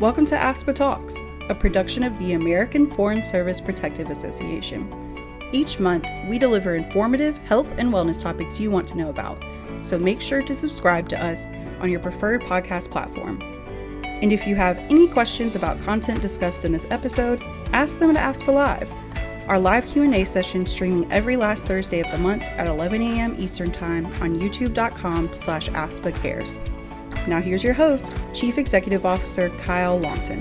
Welcome to AFSPA Talks, a production of the American Foreign Service Protective Association. Each month, we deliver informative health and wellness topics you want to know about, so make sure to subscribe to us on your preferred podcast platform. And if you have any questions about content discussed in this episode, ask them at AFSPA Live, our live Q&A session streaming every last Thursday of the month at 11 a.m. Eastern Time on youtube.com/AFSPA Cares. Now here's your host, Chief Executive Officer Kyle Longton.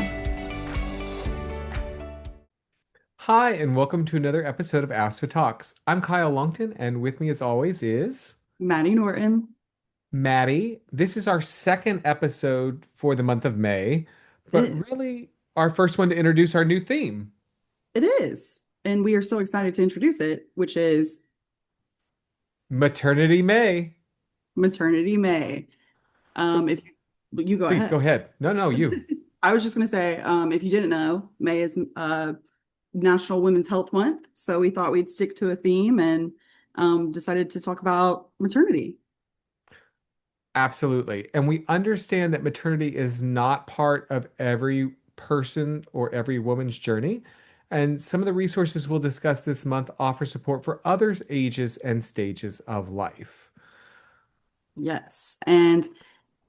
Hi, and welcome to another episode of AFSPA Talks. I'm Kyle Longton, and with me as always is Maddie Norton. Maddie. This is our second episode for the month of May, but really our first one to introduce our new theme. It is, and we are so excited to introduce it, which is Maternity May. Maternity May. If you go Please ahead. go ahead. No, you. I was just going to say, if you didn't know, May is National Women's Health Month. So we thought we'd stick to a theme and decided to talk about maternity. Absolutely. And we understand that maternity is not part of every person or every woman's journey. And some of the resources we'll discuss this month offer support for other ages and stages of life. Yes. And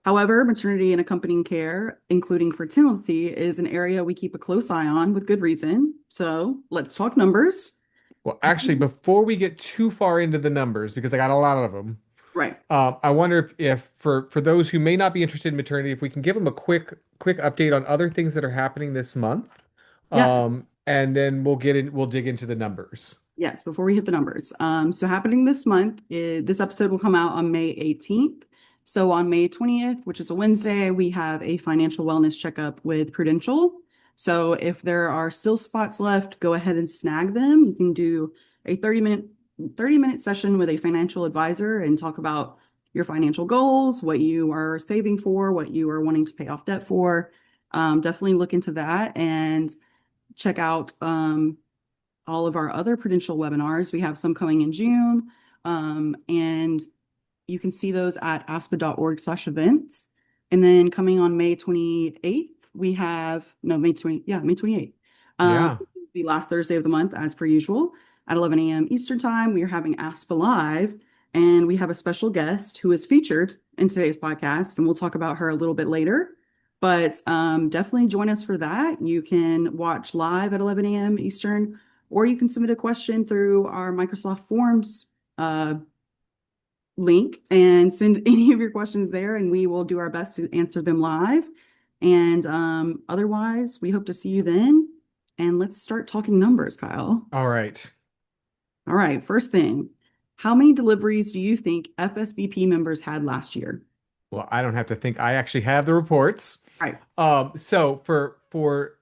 however, maternity and accompanying care, including fertility, is an area we keep a close eye on with good reason. So let's talk numbers. Well, actually, before we get too far into the numbers, because I got a lot of them, Right. I wonder if for those who may not be interested in maternity, if we can give them a quick update on other things that are happening this month, Yes. and then we'll dig into the numbers. Yes, before we hit the numbers. So happening this month, this episode will come out on May 18th. So on May 20th, which is a Wednesday, we have a financial wellness checkup with Prudential. So if there are still spots left, go ahead and snag them. You can do a 30-minute session with a financial advisor and talk about your financial goals, what you are saving for, what you are wanting to pay off debt for. Definitely look into that and check out all of our other Prudential webinars. We have some coming in June, and you can see those at afspa.org/events. And then coming on May 28th, we have, May 28th. Yeah. The last Thursday of the month, as per usual, at 11 a.m. Eastern Time, we are having AFSPA Live, and we have a special guest who is featured in today's podcast, and we'll talk about her a little bit later. But definitely join us for that. You can watch live at 11 a.m. Eastern, or you can submit a question through our Microsoft Forms link and send any of your questions there, and we will do our best to answer them live. And otherwise, we hope to see you then. And let's start talking numbers, Kyle. All right. All right. First thing, how many deliveries do you think FSBP members had last year? Well, I don't have to think. I actually have the reports. Right. So for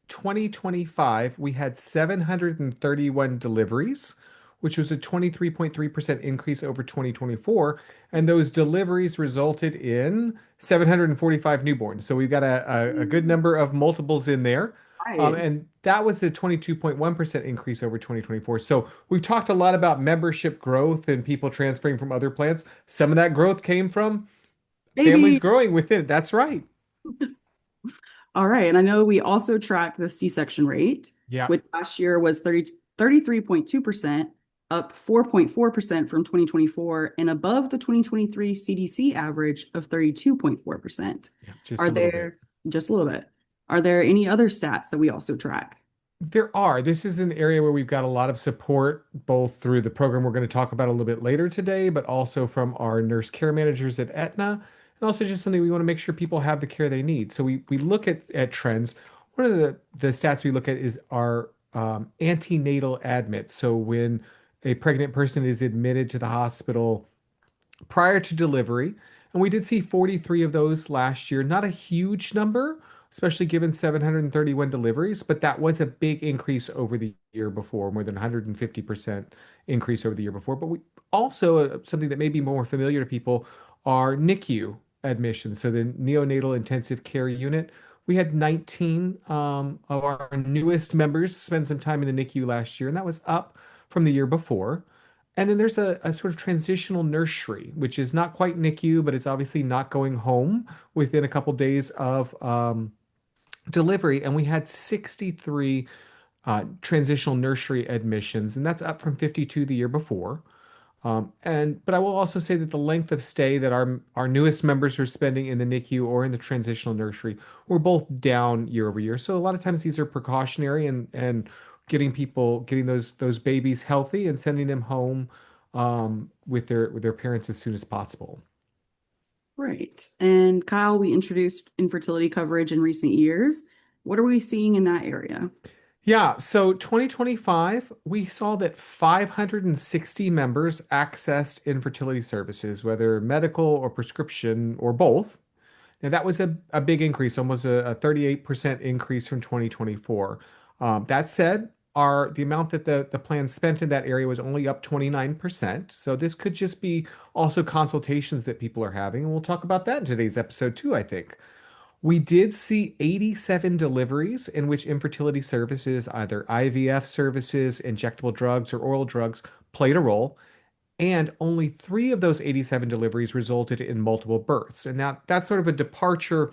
2025, we had 731 deliveries, which was a 23.3% increase over 2024. And those deliveries resulted in 745 newborns. So we've got a good number of multiples in there. Right. And that was a 22.1% increase over 2024. So we've talked a lot about membership growth and people transferring from other plans. Some of that growth came from families growing within it. That's right. All right. And I know we also tracked the C-section rate, which last year was 33.2%, up 4.4% from 2024, and above the 2023 CDC average of 32.4%. Just a little bit. Are there any other stats that we also track? There are. This is an area where we've got a lot of support, both through the program we're going to talk about a little bit later today, but also from our nurse care managers at Aetna, and also just something we want to make sure people have the care they need. So we look at trends. One of the stats we look at is our antenatal admits. So when a pregnant person is admitted to the hospital prior to delivery, and we did see 43 of those last year. Not a huge number, especially given 731 deliveries, but that was a big increase over the year before, more than 150% increase over the year before. But we also, something that may be more familiar to people, are NICU admissions. So the neonatal intensive care unit. We had 19 of our newest members spend some time in the NICU last year, and that was up from the year before. And then there's a sort of transitional nursery, which is not quite NICU, but it's obviously not going home within a couple days of delivery, and we had 63 transitional nursery admissions, and that's up from 52 the year before. But I will also say that the length of stay that our newest members are spending in the NICU or in the transitional nursery were both down year over year. So a lot of times these are precautionary and getting those babies healthy and sending them home with their parents as soon as possible. Right. And Kyle, we introduced infertility coverage in recent years. What are we seeing in that area? Yeah, so 2025, we saw that 560 members accessed infertility services, whether medical or prescription or both. Now, that was a big increase, almost a 38% increase from 2024. That said, the amount that the plan spent in that area was only up 29%. So this could just be also consultations that people are having. And we'll talk about that in today's episode too, I think. We did see 87 deliveries in which infertility services, either IVF services, injectable drugs, or oral drugs, played a role. And only three of those 87 deliveries resulted in multiple births. And now that's sort of a departure,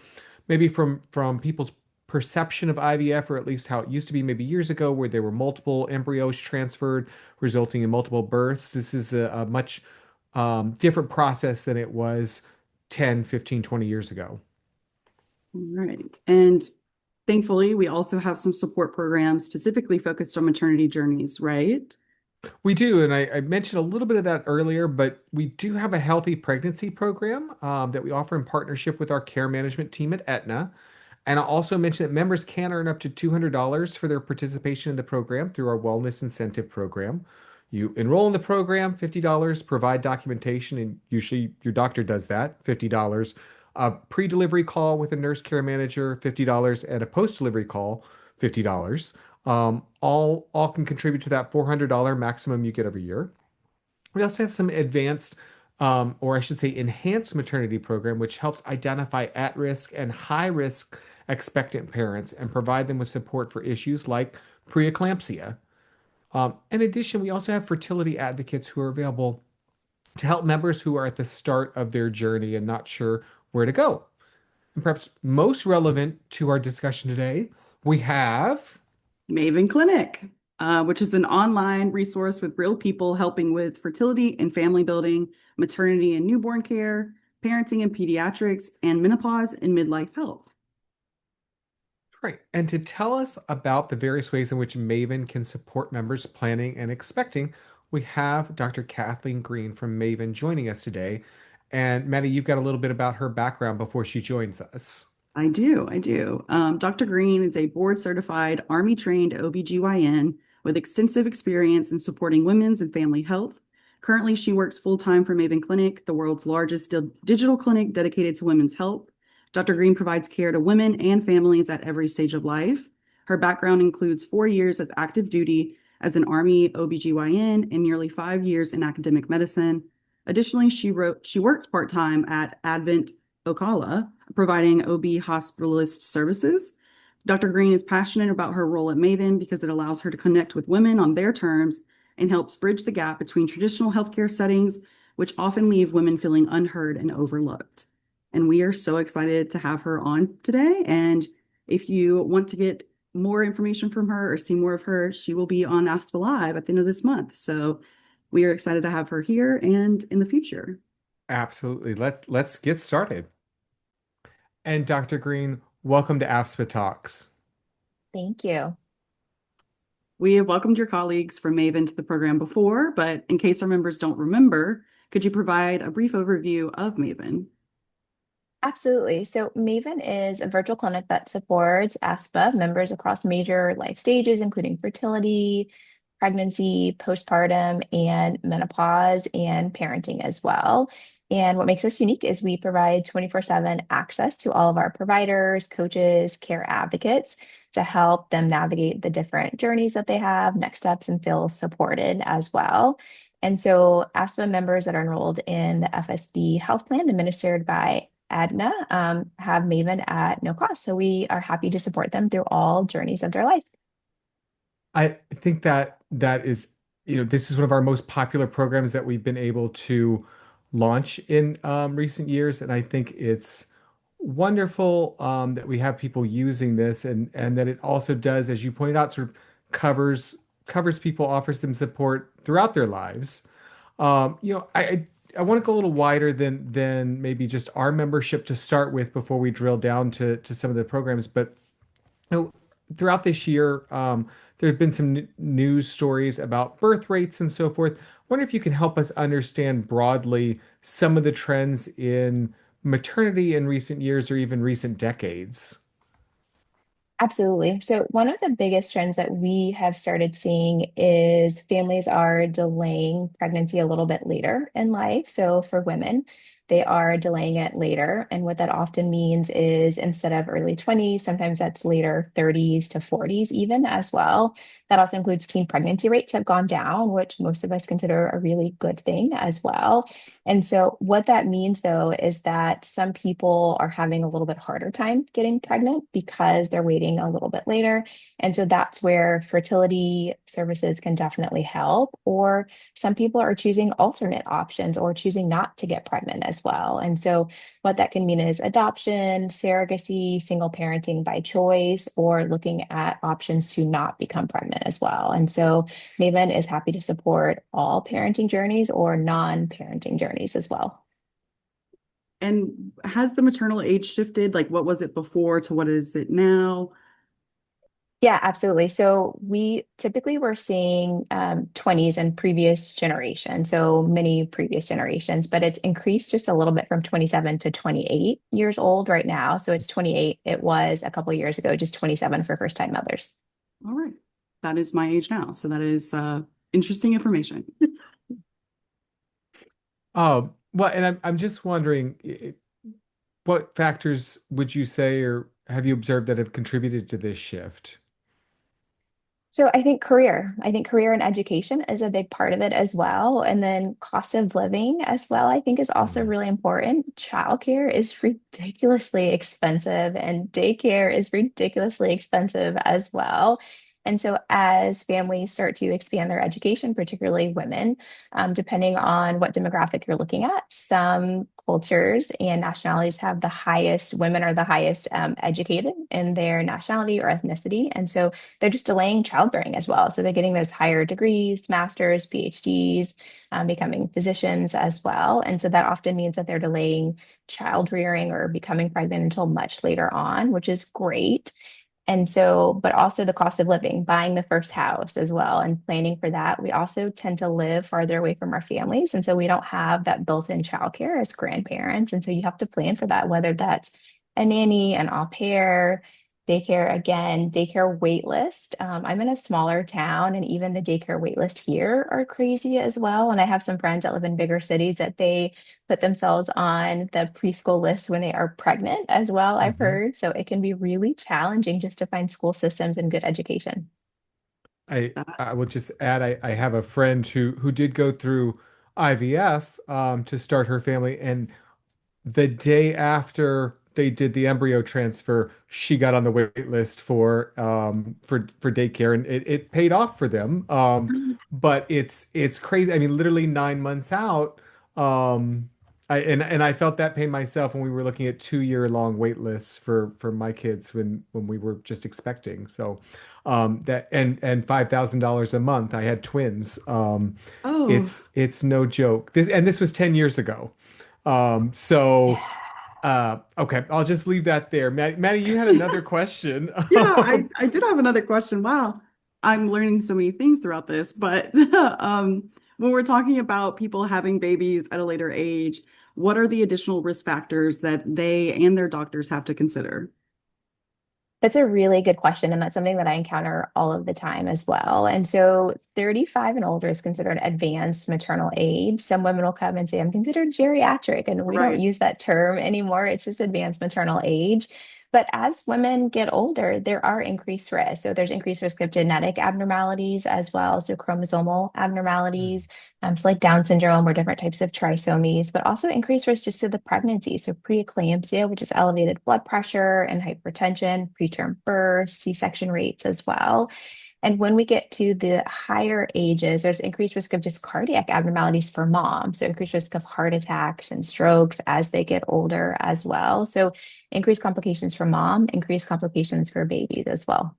maybe from people's perception of IVF, or at least how it used to be maybe years ago, where there were multiple embryos transferred, resulting in multiple births. This is a much different process than it was 10, 15, 20 years ago. Right. And thankfully, we also have some support programs specifically focused on maternity journeys, right? We do, and I mentioned a little bit of that earlier, but we do have a healthy pregnancy program that we offer in partnership with our care management team at Aetna. And I'll also mention that members can earn up to $200 for their participation in the program through our wellness incentive program. You enroll in the program, $50, provide documentation, and usually your doctor does that, $50. A pre-delivery call with a nurse care manager, $50, and a post-delivery call, $50. All can contribute to that $400 maximum you get every year. We also have some advanced, or I should say, enhanced maternity program, which helps identify at-risk and high-risk expectant parents and provide them with support for issues like preeclampsia. In addition, we also have fertility advocates who are available to help members who are at the start of their journey and not sure where to go. And perhaps most relevant to our discussion today, we have. Maven Clinic, which is an online resource with real people helping with fertility and family building, maternity and newborn care, parenting and pediatrics, and menopause and midlife health. Right. And to tell us about the various ways in which Maven can support members planning and expecting, we have Dr. Kathleen Green from Maven joining us today. And Maddie, you've got a little bit about her background before she joins us. I do. I do. Dr. Green is a board certified Army trained OBGYN with extensive experience in supporting women's and family health. Currently, she works full time for Maven Clinic, the world's largest digital clinic dedicated to women's health. Dr. Green provides care to women and families at every stage of life. Her background includes 4 years of active duty as an Army OBGYN and nearly 5 years in academic medicine. Additionally, she works part time at Advent Ocala, providing OB hospitalist services. Dr. Green is passionate about her role at Maven because it allows her to connect with women on their terms and helps bridge the gap between traditional healthcare settings, which often leave women feeling unheard and overlooked. And we are so excited to have her on today. And if you want to get more information from her or see more of her, she will be on AFSPA Live at the end of this month. So we are excited to have her here and in the future. Absolutely. Let's get started. And Dr. Green, welcome to AFSPA Talks. Thank you. We have welcomed your colleagues from Maven to the program before, but in case our members don't remember, could you provide a brief overview of Maven? Absolutely. So Maven is a virtual clinic that supports AFSPA members across major life stages, including fertility, pregnancy, postpartum, and menopause, and parenting as well. And what makes us unique is we provide 24/7 access to all of our providers, coaches, care advocates to help them navigate the different journeys that they have, next steps, and feel supported as well. And so AFSPA members that are enrolled in the FSB health plan administered by Aetna have Maven at no cost. So we are happy to support them through all journeys of their life. I think that is, this is one of our most popular programs that we've been able to launch in recent years, and I think it's wonderful that we have people using this, and that it also does, as you pointed out, sort of covers people, offers them support throughout their lives. I want to go a little wider than maybe just our membership to start with before we drill down to some of the programs. But know, throughout this year, there have been some news stories about birth rates and so forth. Wonder if you can help us understand broadly some of the trends in maternity in recent years or even recent decades. Absolutely. So, one of the biggest trends that we have started seeing is families are delaying pregnancy a little bit later in life. So, for women, they are delaying it later. And what that often means is instead of early 20s, sometimes that's later 30s to 40s, even as well. That also includes teen pregnancy rates have gone down, which most of us consider a really good thing as well. And so, what that means though is that some people are having a little bit harder time getting pregnant because they're waiting a little bit later. And so, that's where fertility services can definitely help. Or some people are choosing alternate options or choosing not to get pregnant as well. And so, what that can mean is adoption, surrogacy, single parenting by choice, or looking at options to not become pregnant as well. And so, Maven is happy to support all parenting journeys or non-parenting journeys as well. And has the maternal age shifted? Like, what was it before to what is it now? Yeah, absolutely. So we typically were seeing 20s in previous generations, so many previous generations, but it's increased just a little bit from 27 to 28 years old right now. So it's 28. It was a couple years ago, just 27 for first-time mothers. All right. That is my age now. So that is interesting information. Well, and I'm just wondering, what factors would you say or have you observed that have contributed to this shift? So I think career and education is a big part of it as well. And then cost of living as well, I think is also Mhm. really important. Childcare is ridiculously expensive and daycare is ridiculously expensive as well. And so as families start to expand their education, particularly women, depending on what demographic you're looking at, some cultures and nationalities have the highest, women are the highest educated in their nationality or ethnicity. And so they're just delaying childbearing as well. So they're getting those higher degrees, masters, PhDs, becoming physicians as well. And so that often means that they're delaying child rearing or becoming pregnant until much later on, which is great. And so, but also the cost of living, buying the first house as well, and planning for that. We also tend to live farther away from our families. And so we don't have that built-in childcare as grandparents. And so you have to plan for that, whether that's a nanny, an au pair, daycare again, daycare wait list. I'm in a smaller town, and even the daycare wait list here are crazy as well. And I have some friends that live in bigger cities that they put themselves on the preschool list when they are pregnant as well, I've Mhm. heard. So it can be really challenging just to find school systems and good education. I That- I will just add I have a friend who did go through IVF to start her family, and the day after they did the embryo transfer, she got on the wait list for daycare, and it paid off for them. But it's crazy. I mean, literally 9 months out. I felt that pain myself when we were looking at 2 year long wait lists for my kids when we were just expecting. So that and $5,000 a month. I had twins. Oh, It's no joke. This was 10 years ago. So, okay, I'll just leave that there. Maddie, you had another question. yeah, I did have another question. Wow. I'm learning so many things throughout this, but when we're talking about people having babies at a later age, what are the additional risk factors that they and their doctors have to consider? That's a really good question. And that's something that I encounter all of the time as well. And so 35 and older is considered advanced maternal age. Some women will come and say, I'm considered geriatric. And we don't Right. use that term anymore. It's just advanced maternal age. But as women get older, there are increased risks. So there's increased risk of genetic abnormalities as well. So chromosomal abnormalities, so like Down syndrome or different types of trisomies, but also increased risk just to the pregnancy. So preeclampsia, which is elevated blood pressure and hypertension, preterm birth, C-section rates as well. And when we get to the higher ages, there's increased risk of just cardiac abnormalities for moms. So increased risk of heart attacks and strokes as they get older as well. So increased complications for mom, increased complications for babies as well.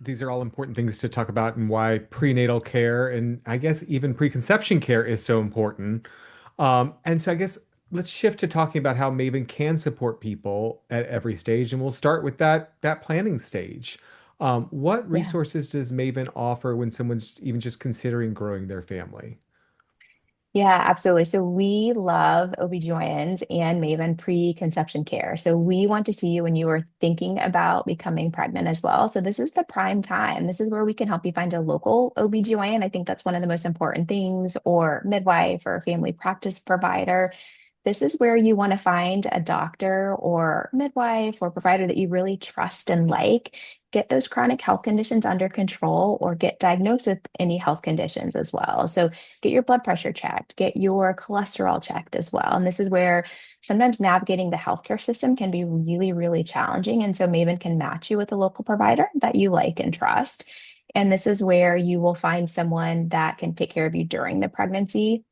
These are all important things to talk about and why prenatal care and I guess even preconception care is so important. And so I guess let's shift to talking about how Maven can support people at every stage, and we'll start with that planning stage. What Yeah. resources does Maven offer when someone's even just considering growing their family? Yeah, absolutely. So we love OBGYNs and Maven pre-conception care. So we want to see you when you are thinking about becoming pregnant as well. So this is the prime time. This is where we can help you find a local OBGYN. I think that's one of the most important things, or midwife or family practice provider. This is where you want to find a doctor or midwife or provider that you really trust and like. Get those chronic health conditions under control or get diagnosed with any health conditions as well. So get your blood pressure checked, get your cholesterol checked as well. And this is where sometimes navigating the healthcare system can be really, really challenging. And so Maven can match you with a local provider that you like and trust. And this is where you will find someone that can take care of you during the pregnancy.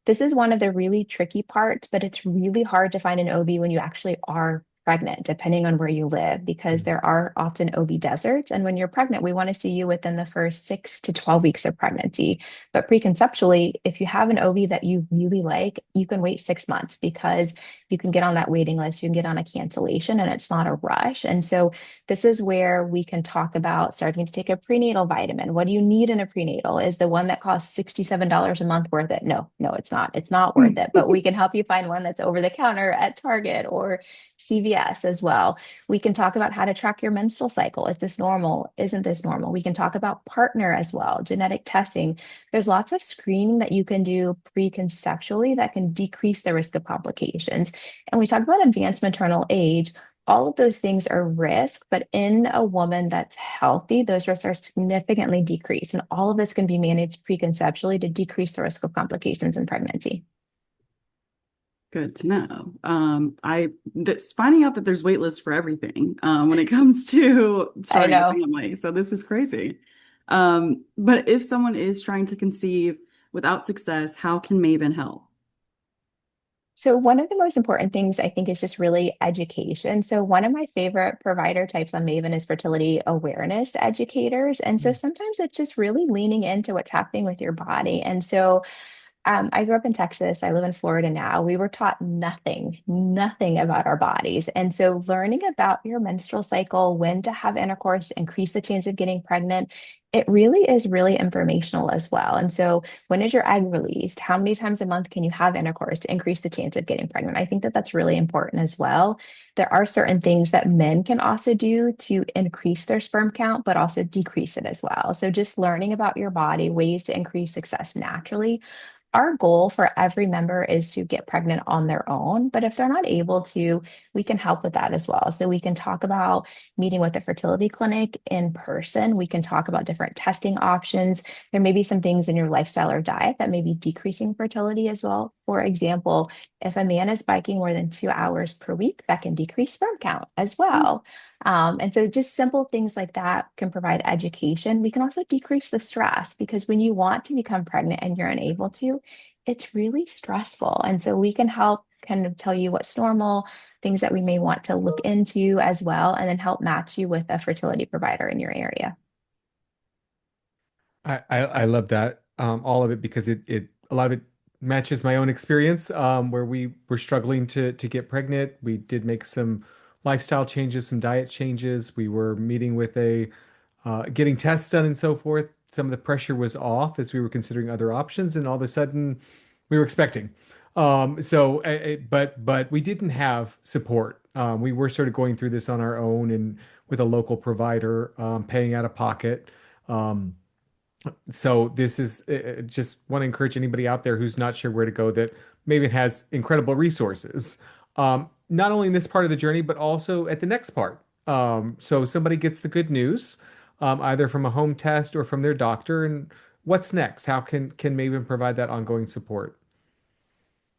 This is one of the really tricky parts, but it's really hard to find an OB when you actually are pregnant, depending on where you live, because there are often OB deserts. And when you're pregnant, we want to see you within the first 6 to 12 weeks of pregnancy. But preconceptually, if you have an OB that you really like, you can wait 6 months because you can get on that waiting list, you can get on a cancellation, and it's not a rush. And so this is where we can talk about starting to take a prenatal vitamin. What do you need in a prenatal? Is the one that costs $67 a month worth it? No, no, it's not. It's not worth it. But we can help you find one that's over the counter at Target or CVS as well. We can talk about how to track your menstrual cycle. Is this normal? Isn't this normal? We can talk about partner as well, genetic testing. There's lots of screening that you can do preconceptually that can decrease the risk of complications. And we talk about advanced maternal age. All of those things are risk, but in a woman that's healthy, those risks are significantly decreased. And all of this can be managed preconceptually to decrease the risk of complications in pregnancy. Good to know. I that's finding out that there's wait lists for everything when it comes to I starting a know. family. So this is crazy. But if someone is trying to conceive without success, how can Maven help? So one of the most important things I think is just really education. So one of my favorite provider types on Maven is fertility awareness educators. And so sometimes it's just really leaning into what's happening with your body. And so I grew up in Texas. I live in Florida now. We were taught nothing about our bodies. And so learning about your menstrual cycle, when to have intercourse, increase the chance of getting pregnant, it really is really informational as well. And so when is your egg released? How many times a month can you have intercourse to increase the chance of getting pregnant? I think that that's really important as well. There are certain things that men can also do to increase their sperm count, but also decrease it as well. So just learning about your body, ways to increase success naturally. Our goal for every member is to get pregnant on their own, but if they're not able to, we can help with that as well. So we can talk about meeting with a fertility clinic in person. We can talk about different testing options. There may be some things in your lifestyle or diet that may be decreasing fertility as well. For example, if a man is biking more than 2 hours per week, that can decrease sperm count as well. And so just simple things like that can provide education. We can also decrease the stress because when you want to become pregnant and you're unable to, it's really stressful. And so we can help kind of tell you what's normal, things that we may want to look into as well, and then help match you with a fertility provider in your area. I love that, all of it, because it a lot of it matches my own experience, where we were struggling to get pregnant. We did make some lifestyle changes, some diet changes. We were meeting with a getting tests done and so forth. Some of the pressure was off as we were considering other options, and all of a sudden we were expecting. But we didn't have support. We were sort of going through this on our own and with a local provider, paying out of pocket. Um, so this is just want to encourage anybody out there who's not sure where to go that maybe it has incredible resources, not only in this part of the journey, but also at the next part. So somebody gets the good news, either from a home test or from their doctor, and what's next? How can Maven provide that ongoing support?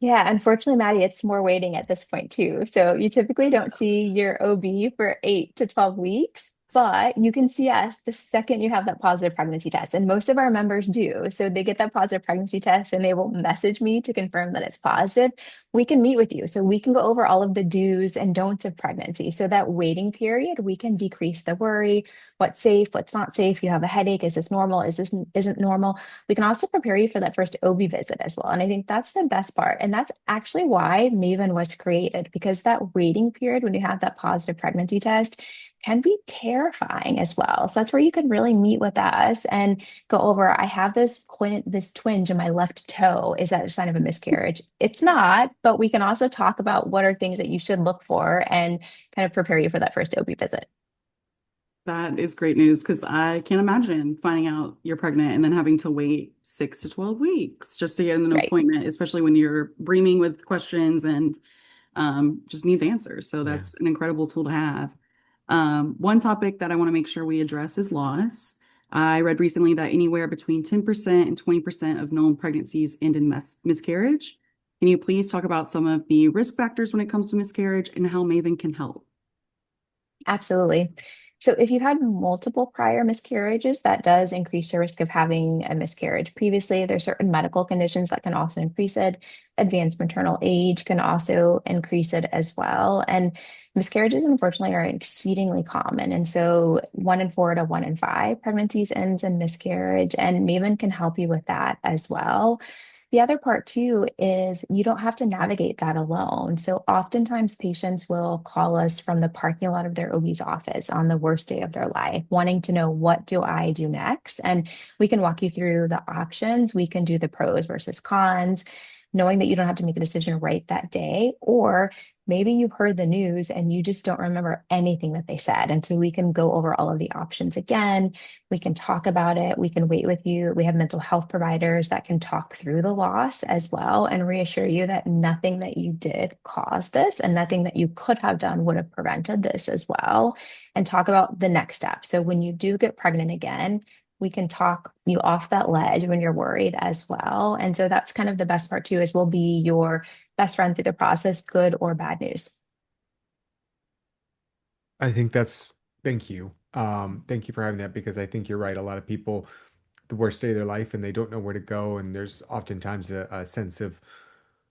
Yeah, unfortunately, Maddie, it's more waiting at this point too. So you typically don't see your OB for 8 to 12 weeks. But you can see us the second you have that positive pregnancy test. And most of our members do. So they get that positive pregnancy test and they will message me to confirm that it's positive. We can meet with you. So we can go over all of the do's and don'ts of pregnancy. So that waiting period, we can decrease the worry, what's safe, what's not safe. You have a headache. Is this normal? Is this isn't normal? We can also prepare you for that first OB visit as well. And I think that's the best part. And that's actually why Maven was created, because that waiting period when you have that positive pregnancy test can be terrifying as well. So that's where you can really meet with us and go over, I have this twinge in my left toe. Is that a sign of a miscarriage? It's not, but we can also talk about what are things that you should look for and kind of prepare you for that first OB visit. That is great news because I can't imagine finding out you're pregnant and then having to wait 6 to 12 weeks just to get an Right. appointment, especially when you're brimming with questions and just need the answers. So Yeah. that's an incredible tool to have. One topic that I want to make sure we address is loss. I read recently that anywhere between 10% and 20% of known pregnancies end in miscarriage. Can you please talk about some of the risk factors when it comes to miscarriage and how Maven can help? Absolutely. So if you've had multiple prior miscarriages, that does increase your risk of having a miscarriage previously. There's certain medical conditions that can also increase it. Advanced maternal age can also increase it as well. And miscarriages, unfortunately, are exceedingly common. And so 1 in 4 to 1 in 5 pregnancies ends in miscarriage, and Maven can help you with that as well. The other part too is you don't have to navigate that alone. So oftentimes patients will call us from the parking lot of their OB's office on the worst day of their life, wanting to know, what do I do next? And we can walk you through the options. We can do the pros versus cons, knowing that you don't have to make a decision right that day, or maybe you heard the news and you just don't remember anything that they said. And so we can go over all of the options again. We can talk about it. We can wait with you. We have mental health providers that can talk through the loss as well and reassure you that nothing that you did caused this and nothing that you could have done would have prevented this as well. And talk about the next step. So when you do get pregnant again, we can talk you off that ledge when you're worried as well. And so that's kind of the best part too, is we'll be your best friend through the process, good or bad news. I think that's, thank you. Thank you for having that because I think you're right. A lot of people, the worst day of their life, and they don't know where to go. And there's oftentimes a sense of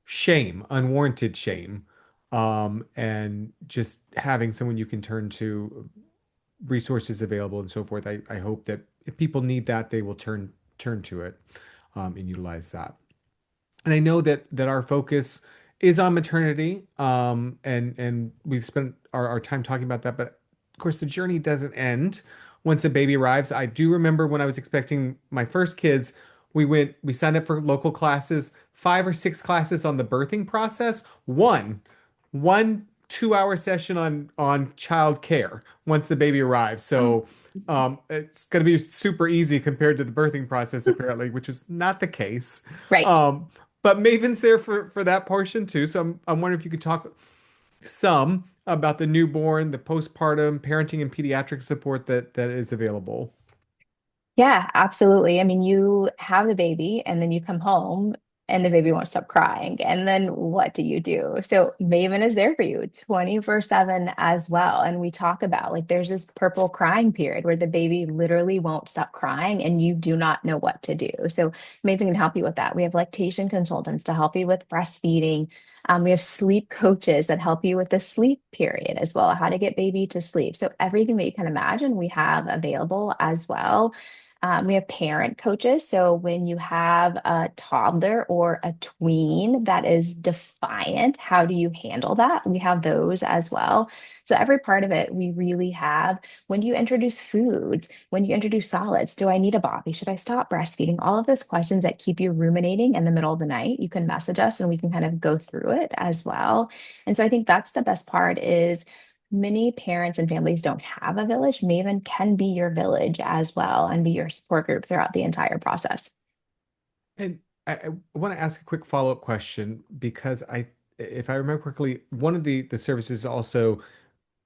shame, unwarranted shame. And just having someone you can turn to, resources available and so forth. I hope that if people need that, they will turn to it, and utilize that. And I know that our focus is on maternity, and we've spent our time talking about that, but of course the journey doesn't end once a baby arrives. I do remember when I was expecting my first kids, we signed up for local classes, 5 or 6 classes on the birthing process, one 2 hour session on child care once the baby arrives. So it's going to be super easy compared to the birthing process, apparently, which is not the case. Right. Um, but Maven's there for that portion too. So I'm wondering if you could talk some about the newborn, the postpartum, parenting, and pediatric support that is available. Yeah, absolutely. I mean, you have the baby and then you come home and the baby won't stop crying. And then what do you do? So Maven is there for you 24/7 as well. And we talk about, like, there's this purple crying period where the baby literally won't stop crying and you do not know what to do. So Maven can help you with that. We have lactation consultants to help you with breastfeeding. We have sleep coaches that help you with the sleep period as well, how to get baby to sleep. So everything that you can imagine, we have available as well. We have parent coaches. So when you have a toddler or a tween that is defiant, how do you handle that? We have those as well. So every part of it, we really have. When you introduce foods, when you introduce solids, do I need a bobby? Should I stop breastfeeding? All of those questions that keep you ruminating in the middle of the night, you can message us and we can kind of go through it as well. And so I think that's the best part is many parents and families don't have a village. Maven can be your village as well and be your support group throughout the entire process. And I want to ask a quick follow-up question because if I remember correctly, one of the services is also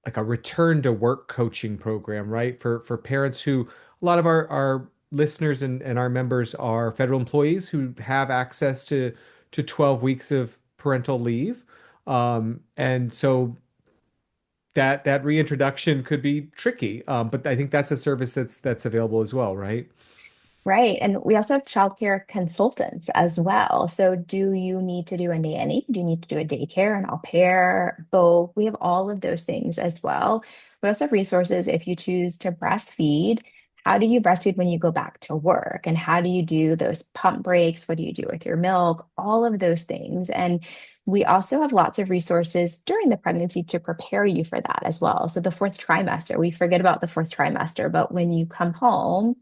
like a return to work coaching program, right? For parents who, a lot of our listeners and our members are federal employees who have access to 12 weeks of parental leave. And so that reintroduction could be tricky. But I think that's a service that's available as well, right? Right. And we also have childcare consultants as well. So do you need to do a nanny? Do you need to do a daycare, an au pair, both? We have all of those things as well. We also have resources if you choose to breastfeed. How do you breastfeed when you go back to work? And how do you do those pump breaks? What do you do with your milk? All of those things. And we also have lots of resources during the pregnancy to prepare you for that as well. So the fourth trimester, we forget about the fourth trimester, but when you come home,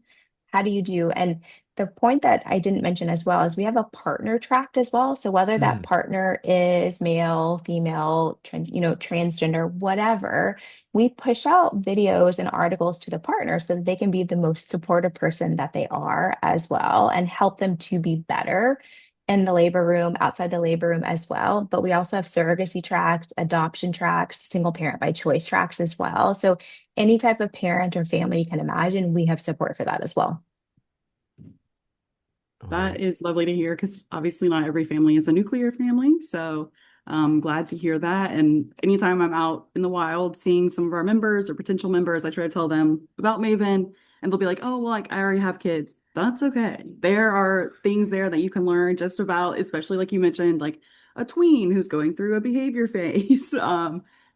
how do you do? And the point that I didn't mention as well is we have a partner tracked as well. So whether that Mm. partner is male, female, transgender, whatever, we push out videos and articles to the partner so that they can be the most supportive person that they are as well and help them to be better in the labor room, outside the labor room as well. But we also have surrogacy tracks, adoption tracks, single parent by choice tracks as well. So any type of parent or family you can imagine, we have support for that as well. All That right. is lovely to hear because obviously not every family is a nuclear family. So I'm glad to hear that. And anytime I'm out in the wild seeing some of our members or potential members, I try to tell them about Maven and they'll be like, oh, well, like I already have kids. That's okay. There are things there that you can learn just about, especially like you mentioned, like a tween who's going through a behavior phase.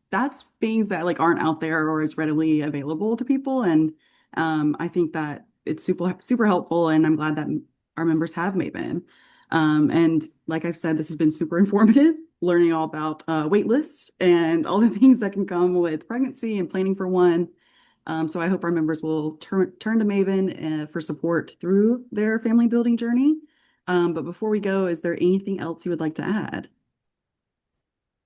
That's things that like aren't out there or as readily available to people. And I think that it's super helpful. And I'm glad that our members have Maven. And like I've said, this has been super informative, learning all about wait lists and all the things that can come with pregnancy and planning for one. So I hope our members will turn to Maven for support through their family building journey. But before we go, is there anything else you would like to add?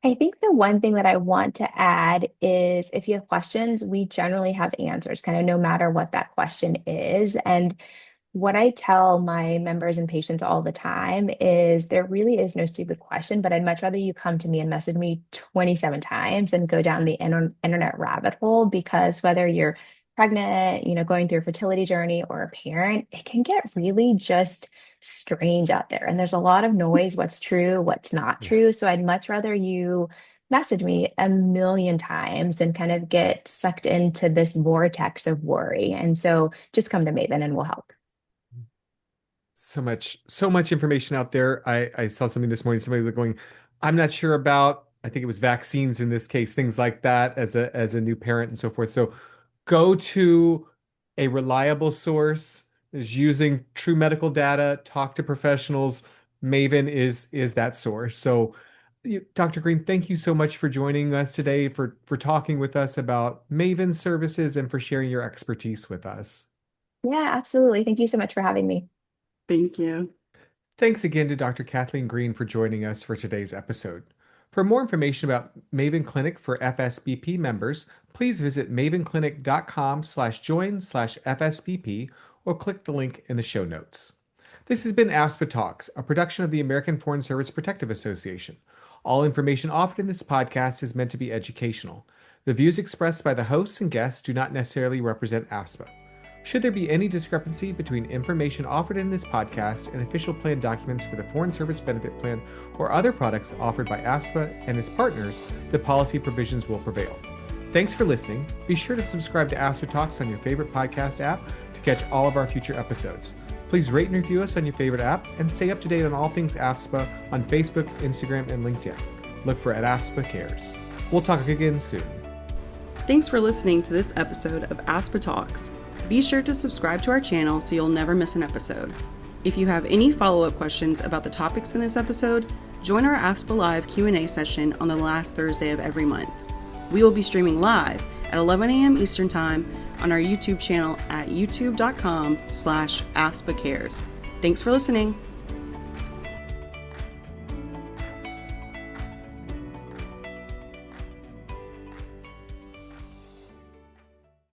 I think the one thing that I want to add is if you have questions, we generally have answers, kind of no matter what that question is. And what I tell my members and patients all the time is there really is no stupid question, but I'd much rather you come to me and message me 27 times and go down the internet rabbit hole because whether you're pregnant, going through a fertility journey or a parent, it can get really just strange out there. And there's a lot of noise, what's true, what's not Yeah. true. So I'd much rather you message me a million times and kind of get sucked into this vortex of worry. And so just come to Maven and we'll help. So much information out there. I saw something this morning, somebody was going, I'm not sure about, I think it was vaccines in this case, things like that as a new parent and so forth. So go to a reliable source, is using true medical data, talk to professionals. Maven is that source. So Dr. Green, thank you so much for joining us today, for talking with us about Maven services and for sharing your expertise with us. Yeah, absolutely. Thank you so much for having me. Thank you. Thanks again to Dr. Kathleen Green for joining us for today's episode. For more information about Maven Clinic for FSBP members, please visit mavenclinic.com/join/FSBP or click the link in the show notes. This has been AFSPA Talks, a production of the American Foreign Service Protective Association. All information offered in this podcast is meant to be educational. The views expressed by the hosts and guests do not necessarily represent AFSPA. Should there be any discrepancy between information offered in this podcast and official plan documents for the Foreign Service Benefit Plan or other products offered by AFSPA and its partners, the policy provisions will prevail. Thanks for listening. Be sure to subscribe to AFSPA Talks on your favorite podcast app to catch all of our future episodes. Please rate and review us on your favorite app and stay up to date on all things AFSPA on Facebook, Instagram, and LinkedIn. Look for @AFSPA Cares. We'll talk again soon. Thanks for listening to this episode of AFSPA Talks. Be sure to subscribe to our channel so you'll never miss an episode. If you have any follow-up questions about the topics in this episode, join our AFSPA Live Q&A session on the last Thursday of every month. We will be streaming live at 11 a.m. Eastern Time on our YouTube channel at youtube.com/AFSPA Cares. Thanks for listening.